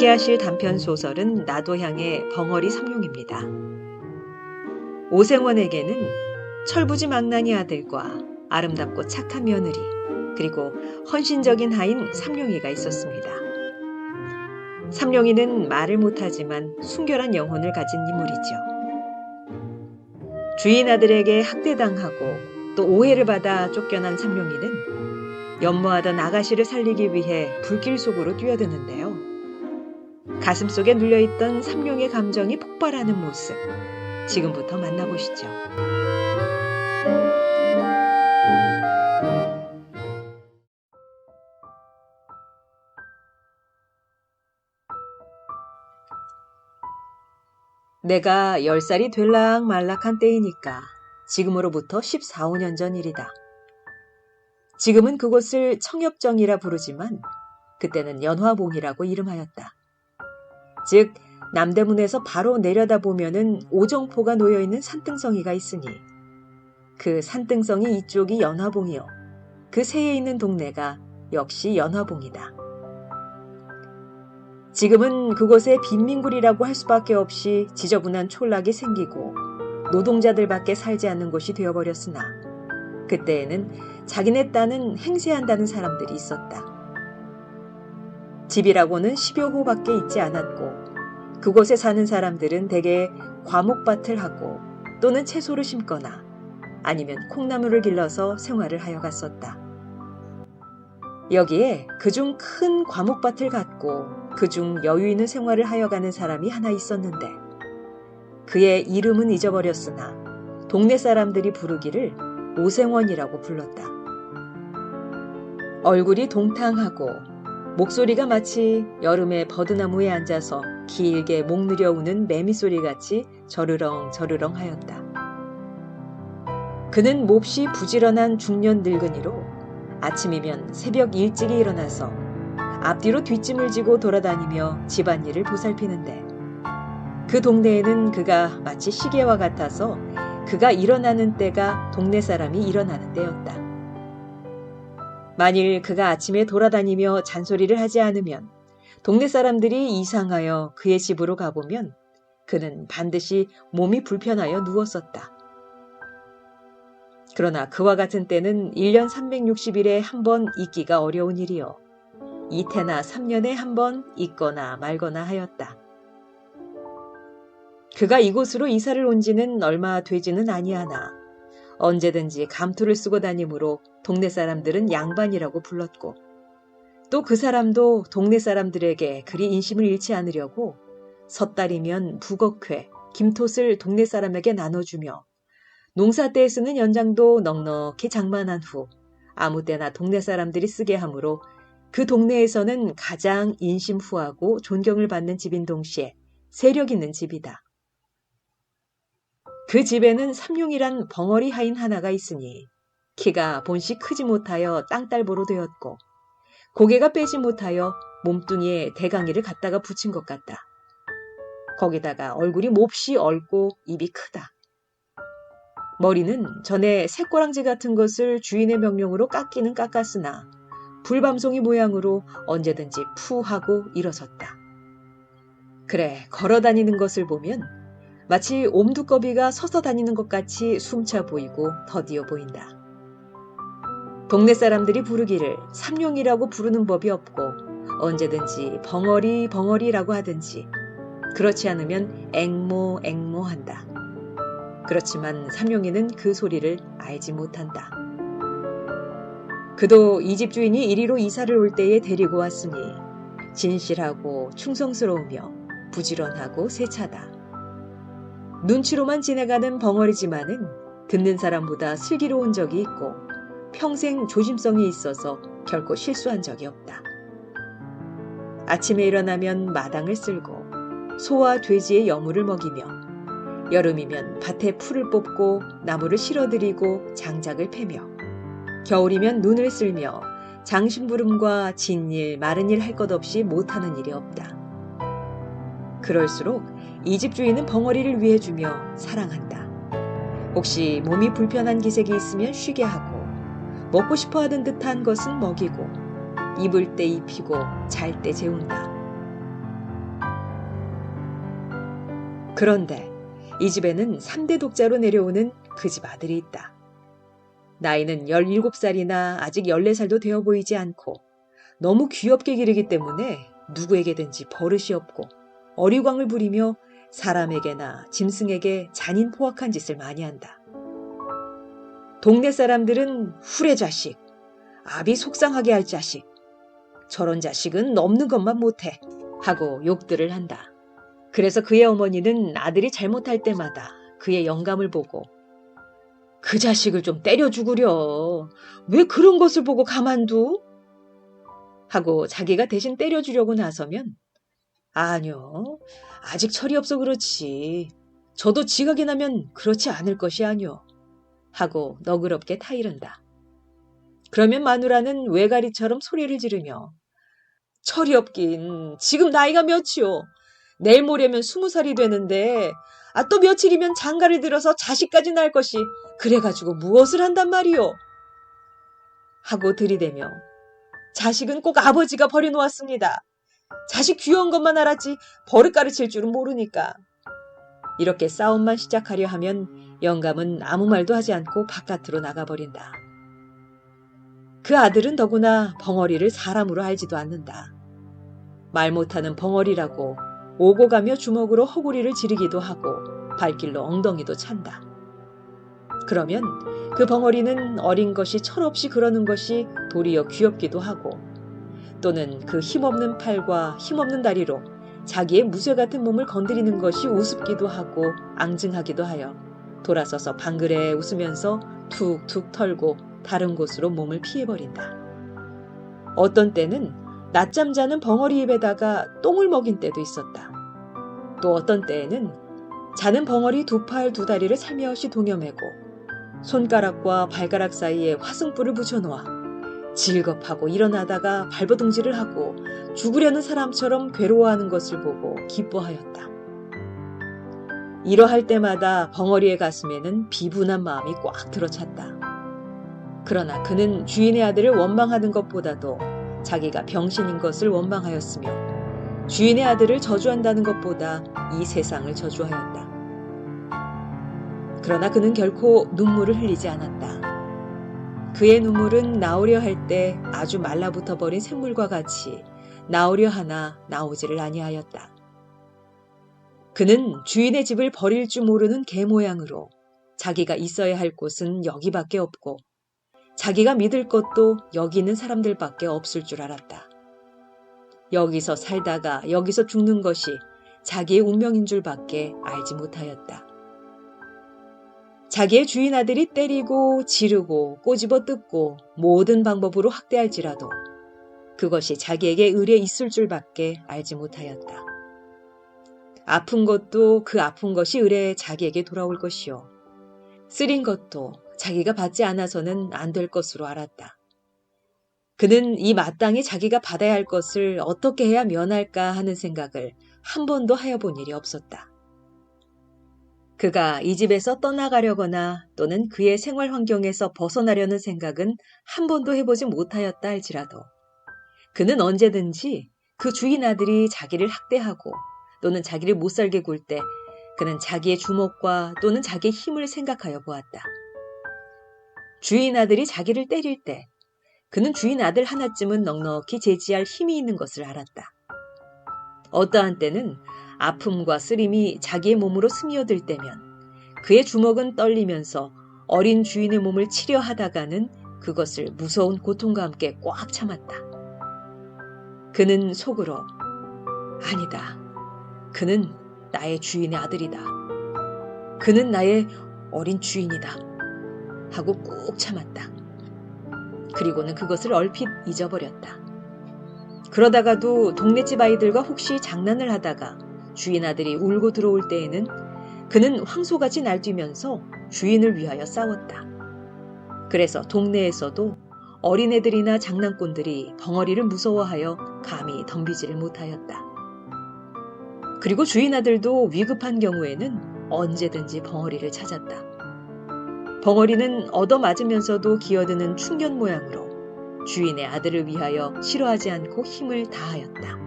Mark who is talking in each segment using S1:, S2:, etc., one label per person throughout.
S1: 함께하실 단편 소설은 나도 향의 벙어리 삼룡입니다. 오생원에게는 철부지 망나니 아들과 아름답고 착한 며느리, 그리고 헌신적인 하인 삼룡이가 있었습니다. 삼룡이는 말을 못하지만 순결한 영혼을 가진 인물이죠. 주인 아들에게 학대당하고 또 오해를 받아 쫓겨난 삼룡이는 연모하던 아가씨를 살리기 위해 불길 속으로 뛰어드는데요. 가슴속에 눌려있던 삼룡의 감정이 폭발하는 모습, 지금부터 만나보시죠. 내가 10살이 될락말락한 때이니까 지금으로부터 14, 15년 전 일이다. 지금은 그곳을 청엽정이라 부르지만 그때는 연화봉이라고 이름하였다. 즉 남대문에서 바로 내려다보면은 오정포가 놓여있는 산등성이가 있으니 그 산등성이 이쪽이 연화봉이요, 그 세에 있는 동네가 역시 연화봉이다. 지금은 그곳에 빈민굴이라고 할 수밖에 없이 지저분한 촌락이 생기고 노동자들밖에 살지 않는 곳이 되어버렸으나 그때에는 자기네 딴은 행세한다는 사람들이 있었다. 집이라고는 10여 호밖에 있지 않았고 그곳에 사는 사람들은 대개 과목밭을 하고 또는 채소를 심거나 아니면 콩나물을 길러서 생활을 하여 갔었다. 여기에 그중 큰 과목밭을 갖고 그중 여유 있는 생활을 하여 가는 사람이 하나 있었는데 그의 이름은 잊어버렸으나 동네 사람들이 부르기를 오생원이라고 불렀다. 얼굴이 동탕하고 목소리가 마치 여름에 버드나무에 앉아서 길게 목 느려 우는 매미소리같이 저르렁저르렁 하였다. 그는 몹시 부지런한 중년 늙은이로 아침이면 새벽 일찍이 일어나서 앞뒤로 뒷짐을 지고 돌아다니며 집안일을 보살피는데 그 동네에는 그가 마치 시계와 같아서 그가 일어나는 때가 동네 사람이 일어나는 때였다. 만일 그가 아침에 돌아다니며 잔소리를 하지 않으면 동네 사람들이 이상하여 그의 집으로 가보면 그는 반드시 몸이 불편하여 누웠었다. 그러나 그와 같은 때는 1년 360일에 한 번 있기가 어려운 일이요, 이태나 3년에 한 번 있거나 말거나 하였다. 그가 이곳으로 이사를 온 지는 얼마 되지는 아니하나 언제든지 감투를 쓰고 다니므로 동네 사람들은 양반이라고 불렀고 또 그 사람도 동네 사람들에게 그리 인심을 잃지 않으려고 섣달이면 북어회, 김톳을 동네 사람에게 나눠주며 농사 때에 쓰는 연장도 넉넉히 장만한 후 아무 때나 동네 사람들이 쓰게 하므로 그 동네에서는 가장 인심후하고 존경을 받는 집인 동시에 세력 있는 집이다. 그 집에는 삼룡이란 벙어리 하인 하나가 있으니 키가 본시 크지 못하여 땅딸보로 되었고 고개가 빼지 못하여 몸뚱이에 대강이를 갖다가 붙인 것 같다. 거기다가 얼굴이 몹시 얽고 입이 크다. 머리는 전에 새꼬랑지 같은 것을 주인의 명령으로 깎기는 깎았으나 불밤송이 모양으로 언제든지 푸 하고 일어섰다. 그래, 걸어다니는 것을 보면 마치 옴두꺼비가 서서 다니는 것 같이 숨차 보이고 더디어 보인다. 동네 사람들이 부르기를 삼룡이라고 부르는 법이 없고 언제든지 벙어리라고 하든지 그렇지 않으면 앵모 한다. 그렇지만 삼룡이는 그 소리를 알지 못한다. 그도 이 집 주인이 이리로 이사를 올 때에 데리고 왔으니 진실하고 충성스러우며 부지런하고 세차다. 눈치로만 지내가는 벙어리지만은 듣는 사람보다 슬기로운 적이 있고 평생 조심성이 있어서 결코 실수한 적이 없다. 아침에 일어나면 마당을 쓸고 소와 돼지의 여물을 먹이며 여름이면 밭에 풀을 뽑고 나무를 실어들이고 장작을 패며 겨울이면 눈을 쓸며 장심부름과 진일, 마른 일 할 것 없이 못하는 일이 없다. 그럴수록 이 집 주인은 벙어리를 위해주며 사랑한다. 혹시 몸이 불편한 기색이 있으면 쉬게 하고 먹고 싶어하는 듯한 것은 먹이고 입을 때 입히고 잘 때 재운다. 그런데 이 집에는 3대 독자로 내려오는 그 집 아들이 있다. 나이는 17살이나 아직 14살도 되어 보이지 않고 너무 귀엽게 기르기 때문에 누구에게든지 버릇이 없고 어리광을 부리며 사람에게나 짐승에게 잔인 포악한 짓을 많이 한다. 동네 사람들은 후레 자식, 아비 속상하게 할 자식, 저런 자식은 넘는 것만 못해 하고 욕들을 한다. 그래서 그의 어머니는 아들이 잘못할 때마다 그의 영감을 보고 그 자식을 좀 때려 죽으려. 왜 그런 것을 보고 가만두? 하고 자기가 대신 때려주려고 나서면 아니요. 아직 철이 없어 그렇지. 저도 지각이 나면 그렇지 않을 것이 아니오. 하고 너그럽게 타이른다. 그러면 마누라는 외가리처럼 소리를 지르며 철이 없긴 지금 나이가 몇이오. 내일 모레면 20살이 되는데 또 며칠이면 장가를 들어서 자식까지 낳을 것이 그래가지고 무엇을 한단 말이오. 하고 들이대며 자식은 꼭 아버지가 버려놓았습니다. 자식 귀여운 것만 알았지 버릇 가르칠 줄은 모르니까. 이렇게 싸움만 시작하려 하면 영감은 아무 말도 하지 않고 바깥으로 나가버린다. 그 아들은 더구나 벙어리를 사람으로 알지도 않는다. 말 못하는 벙어리라고 오고 가며 주먹으로 허구리를 지르기도 하고 발길로 엉덩이도 찬다. 그러면 그 벙어리는 어린 것이 철없이 그러는 것이 도리어 귀엽기도 하고 또는 그 힘없는 팔과 힘없는 다리로 자기의 무쇠 같은 몸을 건드리는 것이 우습기도 하고 앙증하기도 하여 돌아서서 방글에 웃으면서 툭툭 털고 다른 곳으로 몸을 피해버린다. 어떤 때는 낮잠 자는 벙어리 입에다가 똥을 먹인 때도 있었다. 또 어떤 때에는 자는 벙어리 2팔 2다리를 살며시 동여매고 손가락과 발가락 사이에 화승불을 붙여놓아 질겁하고 일어나다가 발버둥질을 하고 죽으려는 사람처럼 괴로워하는 것을 보고 기뻐하였다. 이러할 때마다 벙어리의 가슴에는 비분한 마음이 꽉 들어찼다. 그러나 그는 주인의 아들을 원망하는 것보다도 자기가 병신인 것을 원망하였으며 주인의 아들을 저주한다는 것보다 이 세상을 저주하였다. 그러나 그는 결코 눈물을 흘리지 않았다. 그의 눈물은 나오려 할 때 아주 말라붙어 버린 샘물과 같이 나오려 하나 나오지를 아니하였다. 그는 주인의 집을 버릴 줄 모르는 개 모양으로 자기가 있어야 할 곳은 여기밖에 없고 자기가 믿을 것도 여기 있는 사람들밖에 없을 줄 알았다. 여기서 살다가 여기서 죽는 것이 자기의 운명인 줄밖에 알지 못하였다. 자기의 주인 아들이 때리고 지르고 꼬집어 뜯고 모든 방법으로 학대할지라도 그것이 자기에게 의뢰 있을 줄밖에 알지 못하였다. 아픈 것도 그 아픈 것이 의뢰 자기에게 돌아올 것이요. 쓰린 것도 자기가 받지 않아서는 안 될 것으로 알았다. 그는 이 마땅히 자기가 받아야 할 것을 어떻게 해야 면할까 하는 생각을 한 번도 하여본 일이 없었다. 그가 이 집에서 떠나가려거나 또는 그의 생활 환경에서 벗어나려는 생각은 한 번도 해보지 못하였다 할지라도 그는 언제든지 그 주인 아들이 자기를 학대하고 또는 자기를 못살게 굴 때 그는 자기의 주먹과 또는 자기의 힘을 생각하여 보았다. 주인 아들이 자기를 때릴 때 그는 주인 아들 하나쯤은 넉넉히 제지할 힘이 있는 것을 알았다. 어떠한 때는 아픔과 쓰림이 자기의 몸으로 스며들 때면 그의 주먹은 떨리면서 어린 주인의 몸을 치려 하다가는 그것을 무서운 고통과 함께 꽉 참았다. 그는 속으로 아니다. 그는 나의 주인의 아들이다. 그는 나의 어린 주인이다. 하고 꾹 참았다. 그리고는 그것을 얼핏 잊어버렸다. 그러다가도 동네집 아이들과 혹시 장난을 하다가 주인 아들이 울고 들어올 때에는 그는 황소같이 날뛰면서 주인을 위하여 싸웠다. 그래서 동네에서도 어린애들이나 장난꾼들이 벙어리를 무서워하여 감히 덤비지를 못하였다. 그리고 주인 아들도 위급한 경우에는 언제든지 벙어리를 찾았다. 벙어리는 얻어맞으면서도 기어드는 충견 모양으로 주인의 아들을 위하여 싫어하지 않고 힘을 다하였다.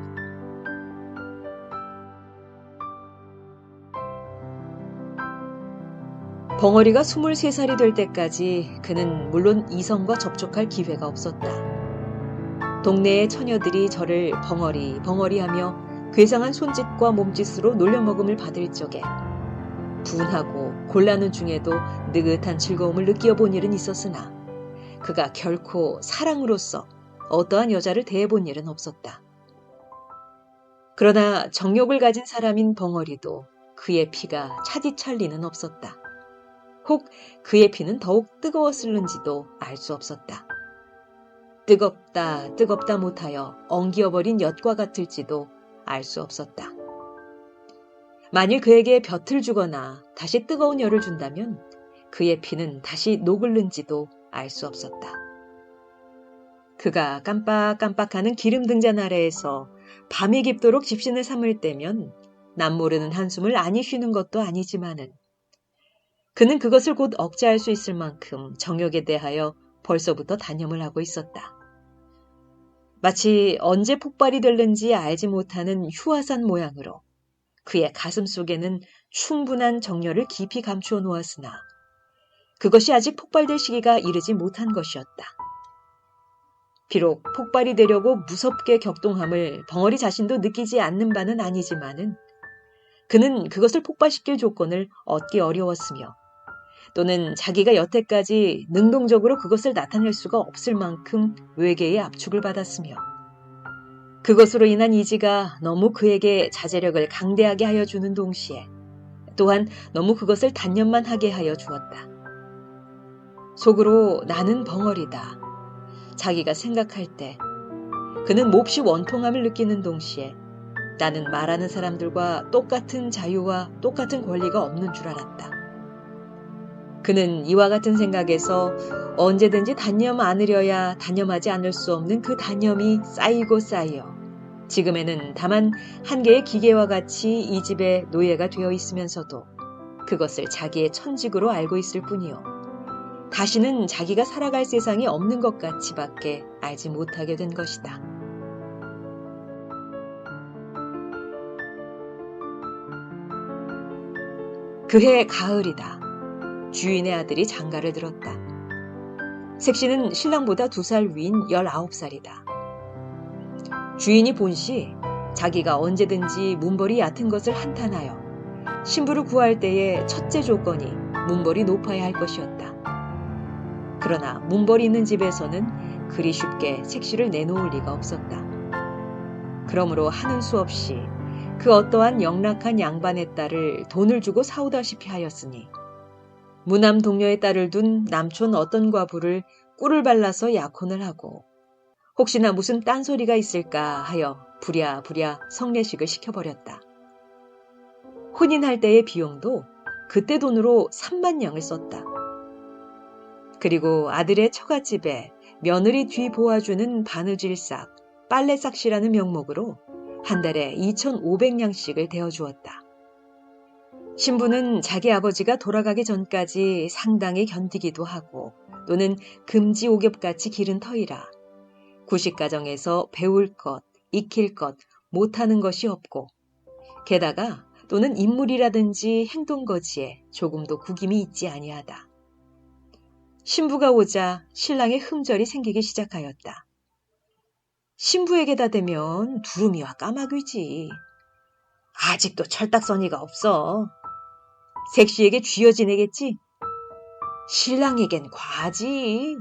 S1: 벙어리가 23살이 될 때까지 그는 물론 이성과 접촉할 기회가 없었다. 동네의 처녀들이 저를 벙어리 벙어리 하며 괴상한 손짓과 몸짓으로 놀려먹음을 받을 적에 분하고 곤란한 중에도 느긋한 즐거움을 느끼어 본 일은 있었으나 그가 결코 사랑으로서 어떠한 여자를 대해본 일은 없었다. 그러나 정욕을 가진 사람인 벙어리도 그의 피가 차디찰 리는 없었다. 혹 그의 피는 더욱 뜨거웠을는지도 알 수 없었다. 뜨겁다 뜨겁다 못하여 엉기어버린 엿과 같을지도 알 수 없었다. 만일 그에게 볕을 주거나 다시 뜨거운 열을 준다면 그의 피는 다시 녹을는지도 알 수 없었다. 그가 깜빡깜빡하는 기름 등잔 아래에서 밤이 깊도록 집신을 삼을 때면 남 모르는 한숨을 안이 쉬는 것도 아니지만은 그는 그것을 곧 억제할 수 있을 만큼 정욕에 대하여 벌써부터 단념을 하고 있었다. 마치 언제 폭발이 될는지 알지 못하는 휴화산 모양으로 그의 가슴 속에는 충분한 정열을 깊이 감추어 놓았으나 그것이 아직 폭발될 시기가 이르지 못한 것이었다. 비록 폭발이 되려고 무섭게 격동함을 벙어리 자신도 느끼지 않는 바는 아니지만은 그는 그것을 폭발시킬 조건을 얻기 어려웠으며 또는 자기가 여태까지 능동적으로 그것을 나타낼 수가 없을 만큼 외계의 압축을 받았으며 그것으로 인한 이지가 너무 그에게 자제력을 강대하게 하여 주는 동시에 또한 너무 그것을 단념만 하게 하여 주었다. 속으로 나는 벙어리다. 자기가 생각할 때 그는 몹시 원통함을 느끼는 동시에 나는 말하는 사람들과 똑같은 자유와 똑같은 권리가 없는 줄 알았다. 그는 이와 같은 생각에서 언제든지 단념 안으려야 단념하지 않을 수 없는 그 단념이 쌓이고 쌓여 지금에는 다만 한 개의 기계와 같이 이 집의 노예가 되어 있으면서도 그것을 자기의 천직으로 알고 있을 뿐이요. 다시는 자기가 살아갈 세상이 없는 것 같이밖에 알지 못하게 된 것이다. 그해 가을이다. 주인의 아들이 장가를 들었다. 색시는 신랑보다 2살 위인 19살이다. 주인이 본시 자기가 언제든지 문벌이 얕은 것을 한탄하여 신부를 구할 때의 첫째 조건이 문벌이 높아야 할 것이었다. 그러나 문벌이 있는 집에서는 그리 쉽게 색시를 내놓을 리가 없었다. 그러므로 하는 수 없이 그 어떠한 영락한 양반의 딸을 돈을 주고 사오다시피 하였으니 무남 동녀의 딸을 둔 남촌 어떤 과부를 꿀을 발라서 약혼을 하고 혹시나 무슨 딴소리가 있을까 하여 부랴부랴 성례식을 시켜버렸다. 혼인할 때의 비용도 그때 돈으로 30,000냥을 썼다. 그리고 아들의 처갓집에 며느리 뒤 보아주는 바느질싹, 빨래싹시라는 명목으로 한 달에 2,500냥씩을 대어주었다. 신부는 자기 아버지가 돌아가기 전까지 상당히 견디기도 하고 또는 금지옥엽같이 기른 터이라 구식가정에서 배울 것, 익힐 것, 못하는 것이 없고 게다가 또는 인물이라든지 행동거지에 조금도 구김이 있지 아니하다. 신부가 오자 신랑의 흠절이 생기기 시작하였다. 신부에게다 대면 두루미와 까마귀지. 아직도 철딱서니가 없어. 색시에게 쥐어 지내겠지? 신랑에겐 과지.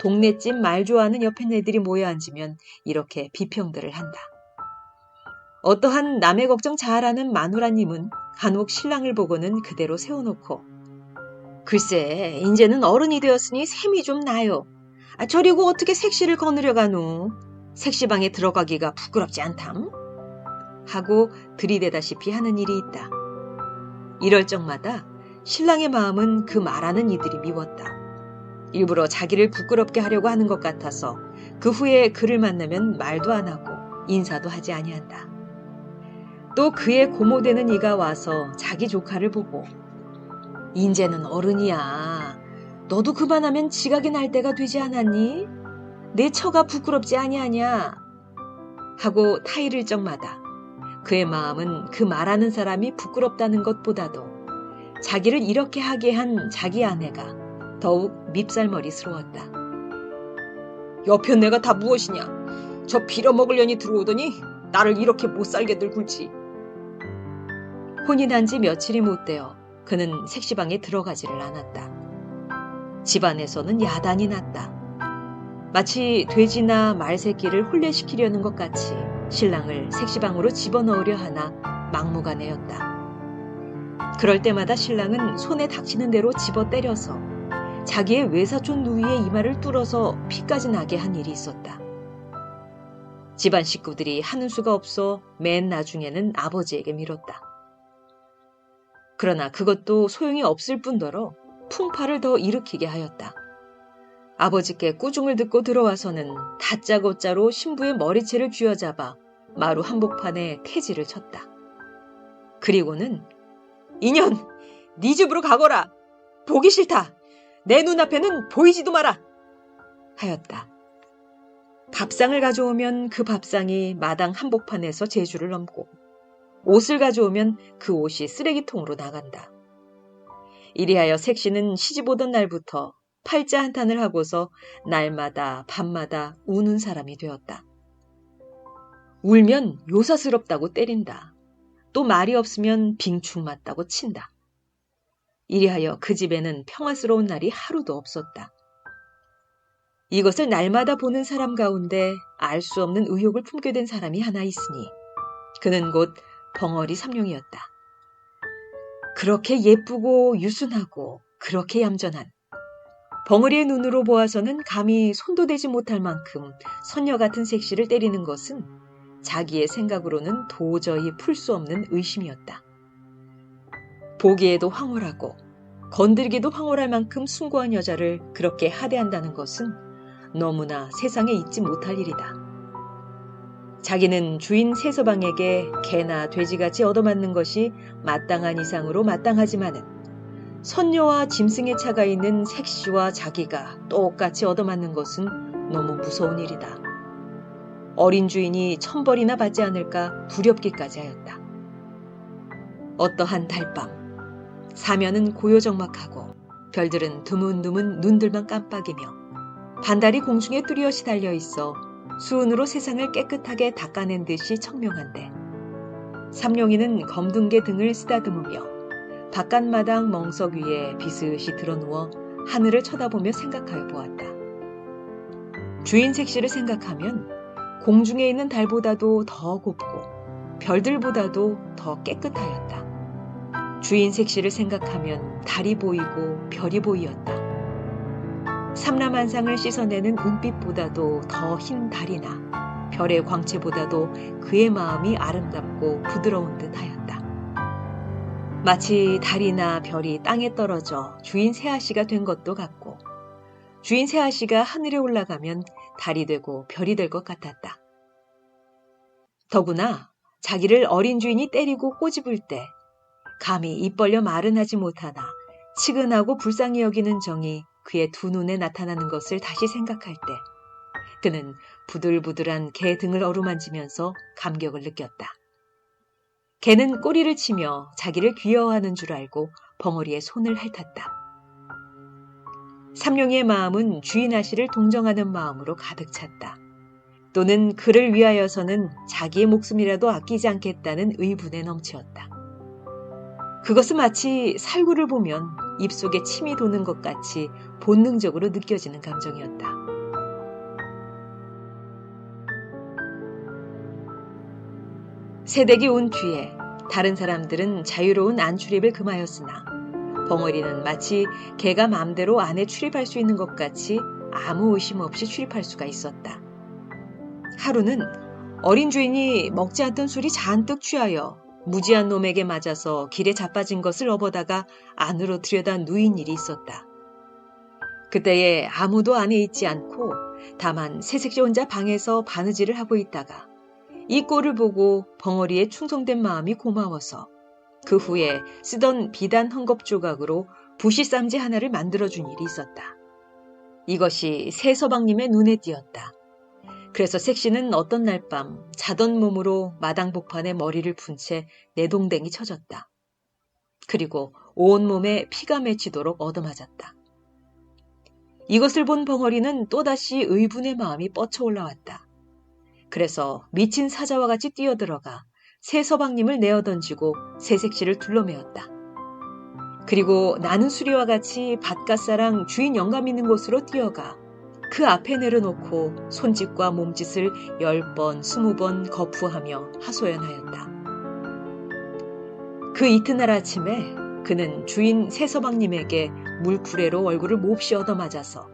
S1: 동네집 말 좋아하는 옆에 애들이 모여 앉으면 이렇게 비평들을 한다. 어떠한 남의 걱정 잘하는 마누라님은 간혹 신랑을 보고는 그대로 세워놓고 글쎄 이제는 어른이 되었으니 셈이 좀 나요. 저리고 어떻게 색시를 거느려 가노. 색시방에 들어가기가 부끄럽지 않담? 하고 들이대다시피 하는 일이 있다. 이럴 적마다 신랑의 마음은 그 말하는 이들이 미웠다. 일부러 자기를 부끄럽게 하려고 하는 것 같아서 그 후에 그를 만나면 말도 안 하고 인사도 하지 아니한다. 또 그의 고모되는 이가 와서 자기 조카를 보고 인제는 어른이야. 너도 그만하면 지각이 날 때가 되지 않았니? 내 처가 부끄럽지 아니하냐? 하고 타이를 적마다 그의 마음은 그 말하는 사람이 부끄럽다는 것보다도 자기를 이렇게 하게 한 자기 아내가 더욱 밉살머리스러웠다. 여편 내가 다 무엇이냐? 저 빌어먹으려니 들어오더니 나를 이렇게 못살게들 굴지. 혼이 난 지 며칠이 못 되어 그는 색시방에 들어가지를 않았다. 집안에서는 야단이 났다. 마치 돼지나 말새끼를 혼례시키려는 것 같이 신랑을 색시방으로 집어넣으려 하나 막무가내였다. 그럴 때마다 신랑은 손에 닥치는 대로 집어 때려서 자기의 외사촌 누이의 이마를 뚫어서 피까지 나게 한 일이 있었다. 집안 식구들이 하는 수가 없어 맨 나중에는 아버지에게 밀었다. 그러나 그것도 소용이 없을 뿐더러 풍파를 더 일으키게 하였다. 아버지께 꾸중을 듣고 들어와서는 다짜고짜로 신부의 머리채를 쥐어잡아 마루 한복판에 태지를 쳤다. 그리고는 인연, 네 집으로 가거라. 보기 싫다. 내 눈앞에는 보이지도 마라. 하였다. 밥상을 가져오면 그 밥상이 마당 한복판에서 제주를 넘고 옷을 가져오면 그 옷이 쓰레기통으로 나간다. 이리하여 색시는 시집 오던 날부터 팔자 한탄을 하고서 날마다 밤마다 우는 사람이 되었다. 울면 요사스럽다고 때린다. 또 말이 없으면 빙축 맞다고 친다. 이리하여 그 집에는 평화스러운 날이 하루도 없었다. 이것을 날마다 보는 사람 가운데 알 수 없는 의욕을 품게 된 사람이 하나 있으니 그는 곧 벙어리 삼룡이었다. 그렇게 예쁘고 유순하고 그렇게 얌전한 벙어리의 눈으로 보아서는 감히 손도 대지 못할 만큼 선녀 같은 색시를 때리는 것은 자기의 생각으로는 도저히 풀 수 없는 의심이었다. 보기에도 황홀하고 건들기도 황홀할 만큼 숭고한 여자를 그렇게 하대한다는 것은 너무나 세상에 있지 못할 일이다. 자기는 주인 세서방에게 개나 돼지같이 얻어맞는 것이 마땅한 이상으로 마땅하지만은 선녀와 짐승의 차가 있는 색시와 자기가 똑같이 얻어맞는 것은 너무 무서운 일이다. 어린 주인이 천벌이나 받지 않을까 두렵기까지 하였다. 어떠한 달밤, 사면은 고요적막하고 별들은 드문드문 눈들만 깜빡이며 반달이 공중에 뚜렷이 달려있어 수은으로 세상을 깨끗하게 닦아낸 듯이 청명한데 삼룡이는 검둥개 등을 쓰다듬으며 바깥마당 멍석 위에 비스시 드러누워 하늘을 쳐다보며 생각하여 보았다. 주인 색시를 생각하면 공중에 있는 달보다도 더 곱고 별들보다도 더 깨끗하였다. 주인 색시를 생각하면 달이 보이고 별이 보이었다. 삼라만상을 씻어내는 은빛보다도 더 흰 달이나 별의 광채보다도 그의 마음이 아름답고 부드러운 듯 하였다. 마치 달이나 별이 땅에 떨어져 주인 새아씨가 된 것도 같고 주인 새아씨가 하늘에 올라가면 달이 되고 별이 될 것 같았다. 더구나 자기를 어린 주인이 때리고 꼬집을 때 감히 입 벌려 말은 하지 못하나 치근하고 불쌍히 여기는 정이 그의 두 눈에 나타나는 것을 다시 생각할 때 그는 부들부들한 개 등을 어루만지면서 감격을 느꼈다. 개는 꼬리를 치며 자기를 귀여워하는 줄 알고 벙어리에 손을 핥았다. 삼룡이의 마음은 주인 아씨를 동정하는 마음으로 가득 찼다. 또는 그를 위하여서는 자기의 목숨이라도 아끼지 않겠다는 의분에 넘치었다. 그것은 마치 살구를 보면 입속에 침이 도는 것 같이 본능적으로 느껴지는 감정이었다. 새댁이 온 뒤에 다른 사람들은 자유로운 안출입을 금하였으나 벙어리는 마치 개가 마음대로 안에 출입할 수 있는 것 같이 아무 의심 없이 출입할 수가 있었다. 하루는 어린 주인이 먹지 않던 술이 잔뜩 취하여 무지한 놈에게 맞아서 길에 자빠진 것을 업어다가 안으로 들여다 누인 일이 있었다. 그때에 아무도 안에 있지 않고 다만 새색시 혼자 방에서 바느질을 하고 있다가 이 꼴을 보고 벙어리의 충성된 마음이 고마워서 그 후에 쓰던 비단 헝겊 조각으로 부시쌈지 하나를 만들어준 일이 있었다. 이것이 새서방님의 눈에 띄었다. 그래서 색시는 어떤 날 밤 자던 몸으로 마당 복판에 머리를 푼 채 내동댕이 쳐졌다. 그리고 온몸에 피가 맺히도록 얻어맞았다. 이것을 본 벙어리는 또다시 의분의 마음이 뻗쳐 올라왔다. 그래서 미친 사자와 같이 뛰어들어가 새 서방님을 내어던지고 새색시를 둘러매었다. 그리고 나는 수리와 같이 밭갓사랑 주인 영감 있는 곳으로 뛰어가 그 앞에 내려놓고 손짓과 몸짓을 10번, 20번 거푸하며 하소연하였다. 그 이튿날 아침에 그는 주인 새서방님에게 물구레로 얼굴을 몹시 얻어맞아서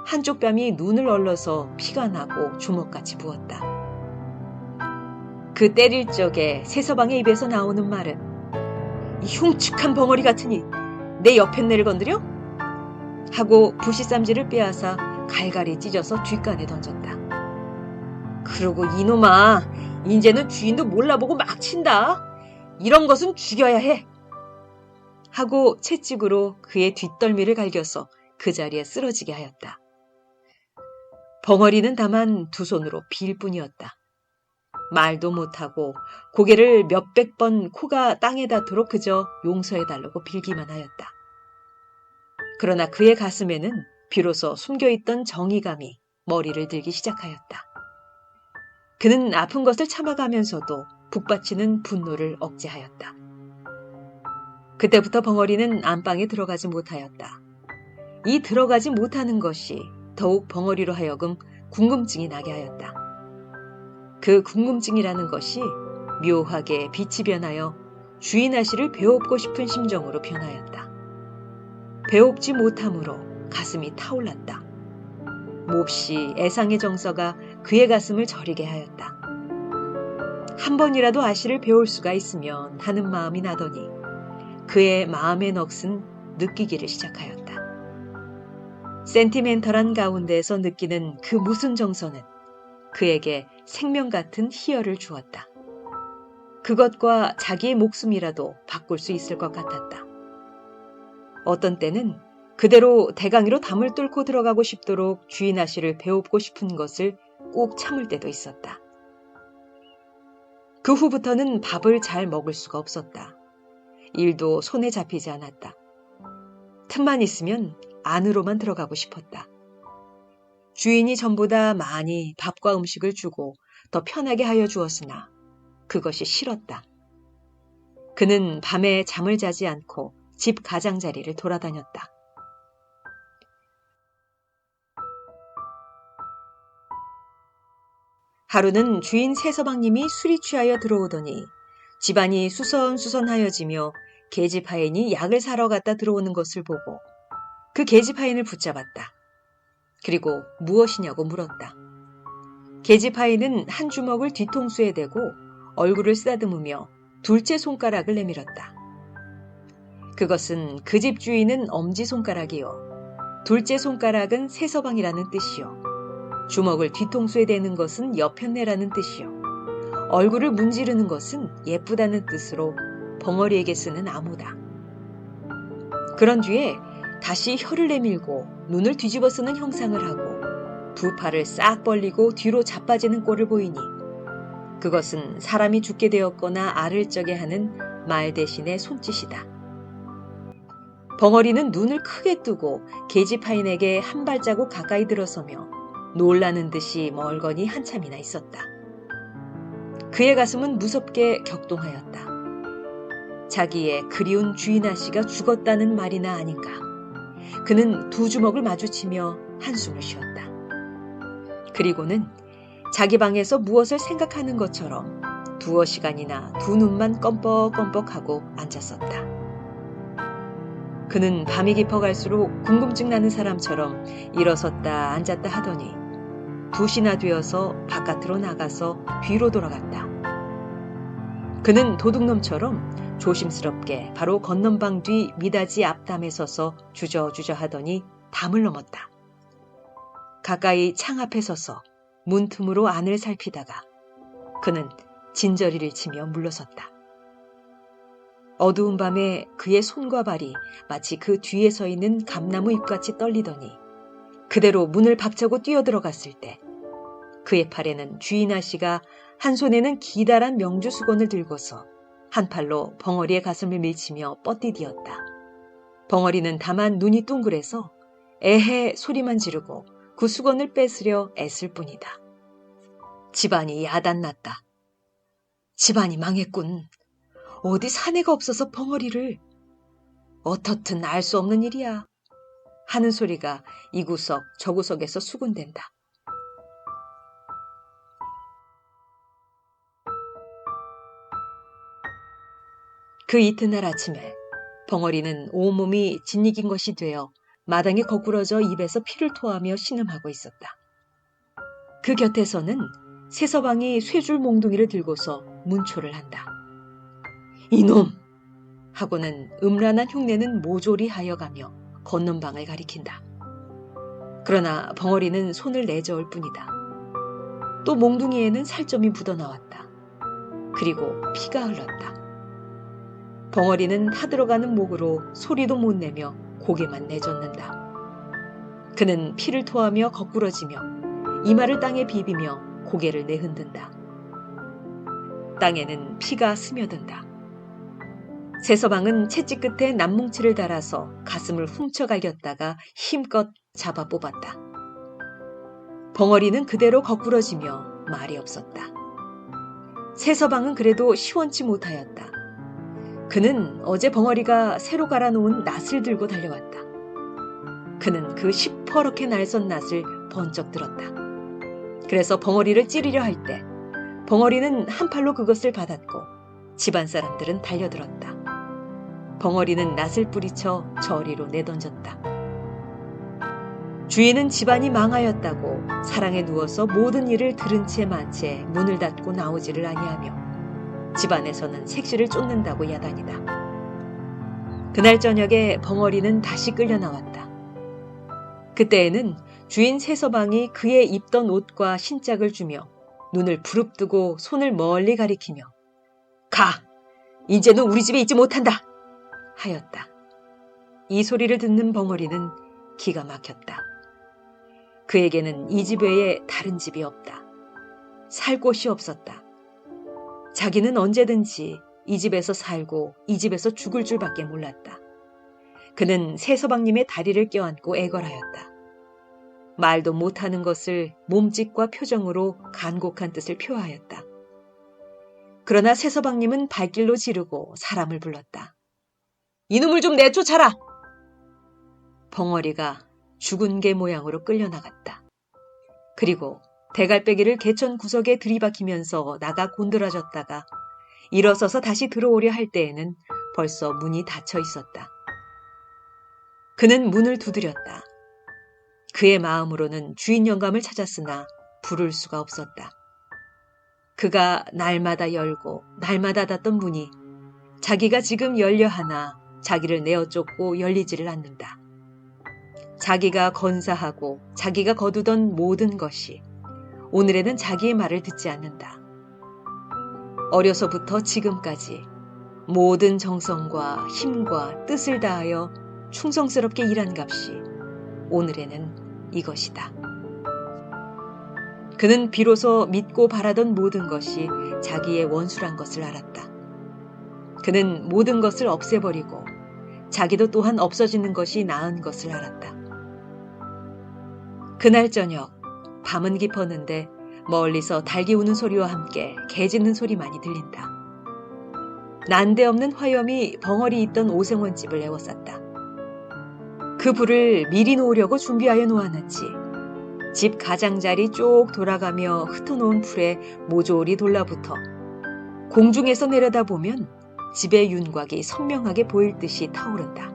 S1: 한쪽 뺨이 눈을 얼러서 피가 나고 주먹같이 부었다. 그 때릴 적에 새서방의 입에서 나오는 말은 이 흉측한 벙어리 같으니 내 옆편내를 건드려? 하고 부시쌈지를 빼앗아 갈갈이 찢어서 뒷간에 던졌다. 그러고 이놈아, 인제는 주인도 몰라보고 막 친다. 이런 것은 죽여야 해. 하고 채찍으로 그의 뒷덜미를 갈겨서 그 자리에 쓰러지게 하였다. 벙어리는 다만 두 손으로 빌 뿐이었다. 말도 못하고 고개를 몇백 번 코가 땅에 닿도록 그저 용서해달라고 빌기만 하였다. 그러나 그의 가슴에는 비로소 숨겨있던 정의감이 머리를 들기 시작하였다. 그는 아픈 것을 참아가면서도 북받치는 분노를 억제하였다. 그때부터 벙어리는 안방에 들어가지 못하였다. 이 들어가지 못하는 것이 더욱 벙어리로 하여금 궁금증이 나게 하였다. 그 궁금증이라는 것이 묘하게 빛이 변하여 주인 아씨를 배웁고 싶은 심정으로 변하였다. 배웁지 못함으로 가슴이 타올랐다. 몹시 애상의 정서가 그의 가슴을 저리게 하였다. 한 번이라도 아씨를 배울 수가 있으면 하는 마음이 나더니 그의 마음의 넋은 느끼기를 시작하였다. 센티멘털한 가운데에서 느끼는 그 무슨 정서는 그에게 생명 같은 희열을 주었다. 그것과 자기의 목숨이라도 바꿀 수 있을 것 같았다. 어떤 때는 그대로 대강이로 담을 뚫고 들어가고 싶도록 주인 아씨를 배웁고 싶은 것을 꼭 참을 때도 있었다. 그 후부터는 밥을 잘 먹을 수가 없었다. 일도 손에 잡히지 않았다. 틈만 있으면 안으로만 들어가고 싶었다. 주인이 전보다 많이 밥과 음식을 주고 더 편하게 하여 주었으나 그것이 싫었다. 그는 밤에 잠을 자지 않고 집 가장자리를 돌아다녔다. 하루는 주인 새서방님이 술이 취하여 들어오더니 집안이 수선수선하여지며 계집하인이 약을 사러 갔다 들어오는 것을 보고 그 계집하인을 붙잡았다. 그리고 무엇이냐고 물었다. 계집하인은 한 주먹을 뒤통수에 대고 얼굴을 쓰다듬으며 둘째 손가락을 내밀었다. 그것은 그 집 주인은 엄지손가락이요, 둘째 손가락은 새서방이라는 뜻이요, 주먹을 뒤통수에 대는 것은 여편네라는 뜻이요, 얼굴을 문지르는 것은 예쁘다는 뜻으로 벙어리에게 쓰는 암호다. 그런 뒤에 다시 혀를 내밀고 눈을 뒤집어 쓰는 형상을 하고 두 팔을 싹 벌리고 뒤로 자빠지는 꼴을 보이니 그것은 사람이 죽게 되었거나 앓을 적에 하는 말 대신의 손짓이다. 벙어리는 눈을 크게 뜨고 계집하인에게 한 발자국 가까이 들어서며 놀라는 듯이 멀거니 한참이나 있었다. 그의 가슴은 무섭게 격동하였다. 자기의 그리운 주인 아씨가 죽었다는 말이나 아닌가. 그는 두 주먹을 마주치며 한숨을 쉬었다. 그리고는 자기 방에서 무엇을 생각하는 것처럼 두어 시간이나 두 눈만 껌뻑껌뻑하고 앉았었다. 그는 밤이 깊어갈수록 궁금증 나는 사람처럼 일어섰다 앉았다 하더니 2시나 되어서 바깥으로 나가서 뒤로 돌아갔다. 그는 도둑놈처럼 조심스럽게 바로 건넌방 뒤 미닫이 앞담에 서서 주저주저 하더니 담을 넘었다. 가까이 창 앞에 서서 문틈으로 안을 살피다가 그는 진저리를 치며 물러섰다. 어두운 밤에 그의 손과 발이 마치 그 뒤에 서 있는 감나무 잎같이 떨리더니 그대로 문을 박차고 뛰어들어갔을 때 그의 팔에는 주인 아씨가 한 손에는 기다란 명주 수건을 들고서 한 팔로 벙어리의 가슴을 밀치며 뻗디디었다. 벙어리는 다만 눈이 둥그래서 에헤 소리만 지르고 그 수건을 뺏으려 애쓸 뿐이다. 집안이 야단났다. 집안이 망했군. 어디 사내가 없어서 벙어리를. 어떻든 알 수 없는 일이야. 하는 소리가 이구석 저구석에서 수군댄다. 그 이튿날 아침에 벙어리는 온몸이 짓이긴 것이 되어 마당에 거꾸러져 입에서 피를 토하며 신음하고 있었다. 그 곁에서는 새서방이 쇠줄 몽둥이를 들고서 문초를 한다. 이놈! 하고는 음란한 흉내는 모조리 하여가며 걷는 방을 가리킨다. 그러나 벙어리는 손을 내저을 뿐이다. 또 몽둥이에는 살점이 묻어나왔다. 그리고 피가 흘렀다. 벙어리는 타들어가는 목으로 소리도 못 내며 고개만 내젓는다. 그는 피를 토하며 거꾸러지며 이마를 땅에 비비며 고개를 내흔든다. 땅에는 피가 스며든다. 새서방은 채찍 끝에 남뭉치를 달아서 가슴을 훔쳐갈겼다가 힘껏 잡아 뽑았다. 벙어리는 그대로 거꾸러지며 말이 없었다. 새서방은 그래도 시원치 못하였다. 그는 어제 벙어리가 새로 갈아놓은 낫을 들고 달려왔다. 그는 그 시퍼렇게 날선 낫을 번쩍 들었다. 그래서 벙어리를 찌르려 할 때 벙어리는 한 팔로 그것을 받았고 집안 사람들은 달려들었다. 벙어리는 낫을 뿌리쳐 저리로 내던졌다. 주인은 집안이 망하였다고 사랑에 누워서 모든 일을 들은 채 만 채 문을 닫고 나오지를 아니하며 집안에서는 색시를 쫓는다고 야단이다. 그날 저녁에 벙어리는 다시 끌려 나왔다. 그때에는 주인 새서방이 그의 입던 옷과 신짝을 주며 눈을 부릅뜨고 손을 멀리 가리키며 가! 이제는 우리 집에 있지 못한다! 하였다. 이 소리를 듣는 벙어리는 기가 막혔다. 그에게는 이 집 외에 다른 집이 없다. 살 곳이 없었다. 자기는 언제든지 이 집에서 살고 이 집에서 죽을 줄밖에 몰랐다. 그는 새서방님의 다리를 껴안고 애걸하였다. 말도 못하는 것을 몸짓과 표정으로 간곡한 뜻을 표하였다. 그러나 새서방님은 발길로 지르고 사람을 불렀다. 이놈을 좀 내쫓아라! 벙어리가 죽은 개 모양으로 끌려나갔다. 그리고 대갈배기를 개천 구석에 들이박히면서 나가 곤드라졌다가 일어서서 다시 들어오려 할 때에는 벌써 문이 닫혀 있었다. 그는 문을 두드렸다. 그의 마음으로는 주인 영감을 찾았으나 부를 수가 없었다. 그가 날마다 열고 날마다 닫던 문이 자기가 지금 열려 하나 자기를 내어 쫓고 열리지를 않는다. 자기가 건사하고 자기가 거두던 모든 것이 오늘에는 자기의 말을 듣지 않는다. 어려서부터 지금까지 모든 정성과 힘과 뜻을 다하여 충성스럽게 일한 값이 오늘에는 이것이다. 그는 비로소 믿고 바라던 모든 것이 자기의 원수란 것을 알았다. 그는 모든 것을 없애버리고 자기도 또한 없어지는 것이 나은 것을 알았다. 그날 저녁 밤은 깊었는데 멀리서 닭이 우는 소리와 함께 개 짖는 소리만이 들린다. 난데없는 화염이 벙어리 있던 오생원 집을 에워쌌다. 그 불을 미리 놓으려고 준비하여 놓아놨지. 집 가장자리 쭉 돌아가며 흩어놓은 풀에 모조리 돌라붙어 공중에서 내려다보면 집의 윤곽이 선명하게 보일 듯이 타오른다.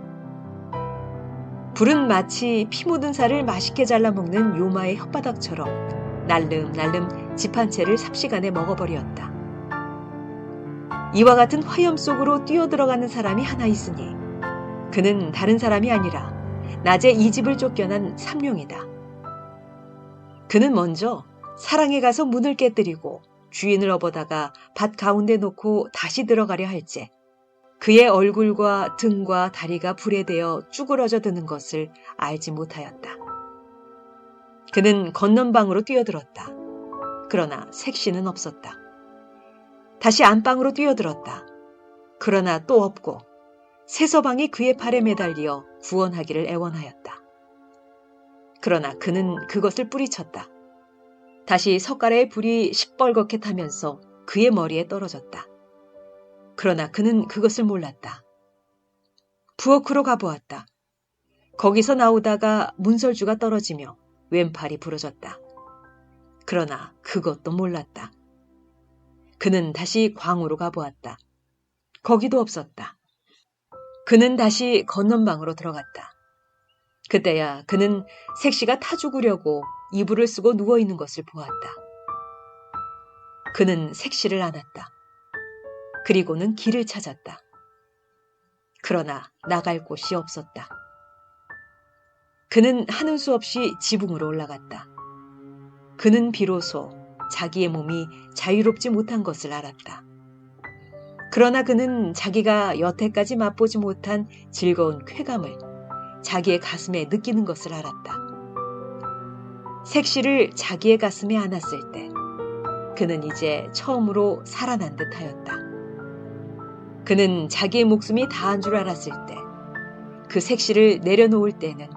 S1: 불은 마치 피 묻은 살을 맛있게 잘라먹는 요마의 혓바닥처럼 날름날름 집 한 채를 삽시간에 먹어버렸다. 이와 같은 화염 속으로 뛰어들어가는 사람이 하나 있으니 그는 다른 사람이 아니라 낮에 이 집을 쫓겨난 삼룡이다. 그는 먼저 사랑에 가서 문을 깨뜨리고 주인을 업어다가 밭 가운데 놓고 다시 들어가려 할째 그의 얼굴과 등과 다리가 불에 대어 쭈그러져 드는 것을 알지 못하였다. 그는 건넌방으로 뛰어들었다. 그러나 색시는 없었다. 다시 안방으로 뛰어들었다. 그러나 또 없고 새서방이 그의 팔에 매달려 구원하기를 애원하였다. 그러나 그는 그것을 뿌리쳤다. 다시 석가래의 불이 시뻘겋게 타면서 그의 머리에 떨어졌다. 그러나 그는 그것을 몰랐다. 부엌으로 가보았다. 거기서 나오다가 문설주가 떨어지며 왼팔이 부러졌다. 그러나 그것도 몰랐다. 그는 다시 광으로 가보았다. 거기도 없었다. 그는 다시 건넌방으로 들어갔다. 그때야 그는 색시가 타 죽으려고 이불을 쓰고 누워있는 것을 보았다. 그는 색시를 안았다. 그리고는 길을 찾았다. 그러나 나갈 곳이 없었다. 그는 하는 수 없이 지붕으로 올라갔다. 그는 비로소 자기의 몸이 자유롭지 못한 것을 알았다. 그러나 그는 자기가 여태까지 맛보지 못한 즐거운 쾌감을 자기의 가슴에 느끼는 것을 알았다. 색시를 자기의 가슴에 안았을 때 그는 이제 처음으로 살아난 듯하였다. 그는 자기의 목숨이 다한 줄 알았을 때, 그 색시를 내려놓을 때는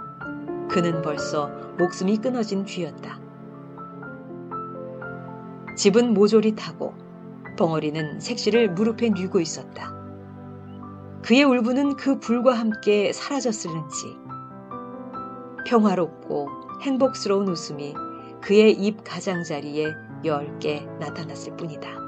S1: 그는 벌써 목숨이 끊어진 뒤였다. 집은 모조리 타고 벙어리는 색시를 무릎에 뉘고 있었다. 그의 울분은 그 불과 함께 사라졌을는지 평화롭고 행복스러운 웃음이 그의 입 가장자리에 10개 나타났을 뿐이다.